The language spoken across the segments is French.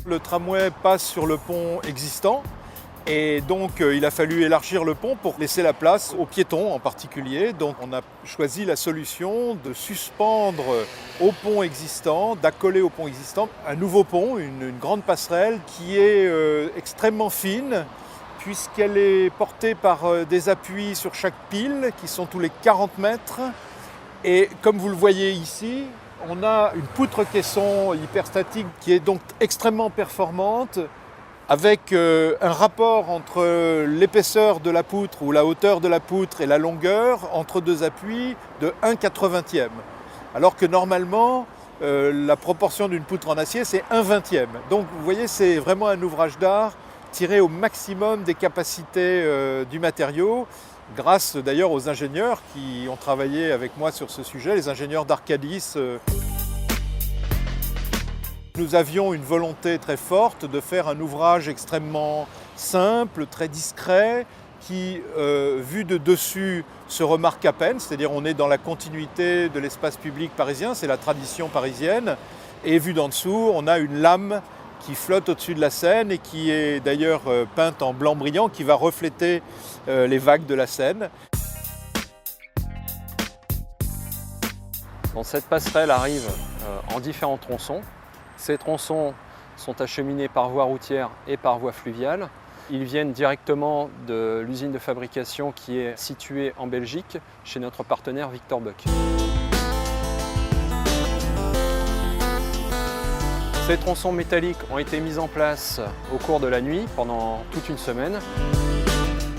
Le tramway passe sur le pont existant et donc il a fallu élargir le pont pour laisser la place aux piétons en particulier. Donc on a choisi la solution de suspendre au pont existant, d'accoler au pont existant un nouveau pont, une grande passerelle qui est extrêmement fine puisqu'elle est portée par des appuis sur chaque pile qui sont tous les 40 mètres. Et comme vous le voyez ici, on a une poutre caisson hyperstatique qui est donc extrêmement performante avec un rapport entre l'épaisseur de la poutre ou la hauteur de la poutre et la longueur entre deux appuis de 1/80. Alors que normalement, la proportion d'une poutre en acier, c'est 1/20. Donc vous voyez, c'est vraiment un ouvrage d'art tiré au maximum des capacités du matériau, grâce d'ailleurs aux ingénieurs qui ont travaillé avec moi sur ce sujet, les ingénieurs d'Arcadis. Nous avions une volonté très forte de faire un ouvrage extrêmement simple, très discret, qui, vu de dessus, se remarque à peine, c'est-à-dire on est dans la continuité de l'espace public parisien, c'est la tradition parisienne, et vu d'en dessous, on a une lame qui flotte au-dessus de la Seine et qui est d'ailleurs peinte en blanc brillant, qui va refléter les vagues de la Seine. Bon, cette passerelle arrive en différents tronçons. Ces tronçons sont acheminés par voie routière et par voie fluviale. Ils viennent directement de l'usine de fabrication qui est située en Belgique, chez notre partenaire Victor Buck. Ces tronçons métalliques ont été mis en place au cours de la nuit, pendant toute une semaine.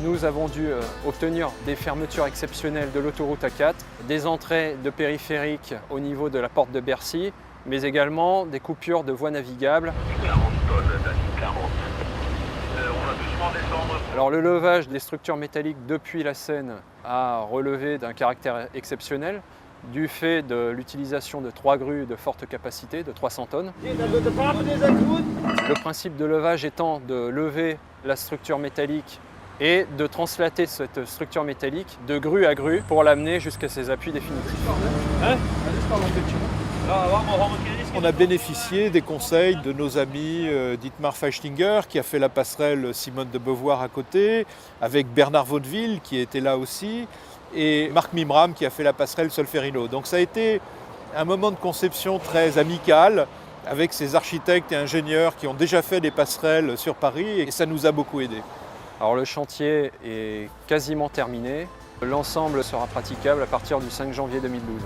Nous avons dû obtenir des fermetures exceptionnelles de l'autoroute A4, des entrées de périphériques au niveau de la porte de Bercy, mais également des coupures de voies navigables. 40 tonnes, 40. On va doucement descendre. Alors le levage des structures métalliques depuis la Seine a relevé d'un caractère exceptionnel, du fait de l'utilisation de 3 grues de forte capacité, de 300 tonnes. Le principe de levage étant de lever la structure métallique et de translater cette structure métallique de grue à grue pour l'amener jusqu'à ses appuis définitifs. On a bénéficié des conseils de nos amis Dietmar Feichtinger qui a fait la passerelle Simone de Beauvoir à côté, avec Bernard Vaudeville qui était là aussi, et Marc Mimram qui a fait la passerelle Solferino. Donc ça a été un moment de conception très amical avec ces architectes et ingénieurs qui ont déjà fait des passerelles sur Paris et ça nous a beaucoup aidés. Alors le chantier est quasiment terminé. L'ensemble sera praticable à partir du 5 janvier 2012.